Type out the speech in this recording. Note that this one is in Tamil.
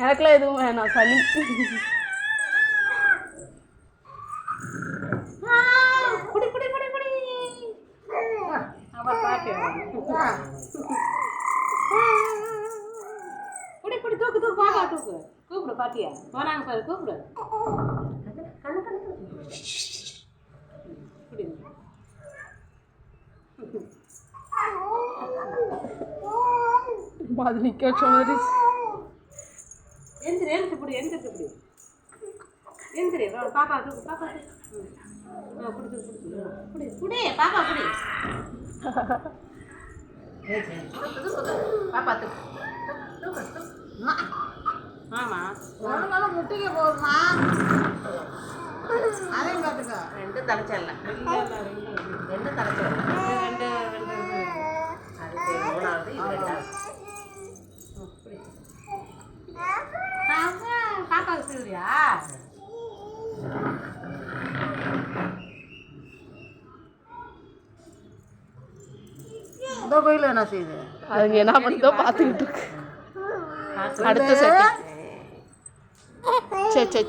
எனக்குலாம் எதுவும் வேணாம், சளி. குடி குடி குடி குடி. அவ பாட்டு குடி குடி. தூக்கு தூக்கு. பாப்பா தூக்கு. கூப்பிடு பாட்டியா. போனாங்க பாரு. கூப்பிடு. குடி. அது நிற்க வச்ச மாதிரி. எந்திரி எந்திரி குடி. எந்திரிச்சு குடி. எந்திரி. பாப்பா தூக்கு. பாப்பா குடி தூக்கு. குடி குடி. பாப்பா குடி. பாப்பா தூக்கு. ஆமா முட்டிக்க போகுமா? அதையும் பார்த்துக்கோ. ரெண்டு தலைச்சல்ல. ரெண்டு தலைச்சல்ல. ரெண்டு ரெண்டு அது மூணாவது இது ரெண்டாவது. பாப்பாவுக்கு செய்வியா? இந்த கோயில என்ன செய்யுது? அதுங்க என்ன பண்ணுதோ பார்த்துக்கிட்டு இருக்கு. அடுத்த செகண்ட். சரி சரி.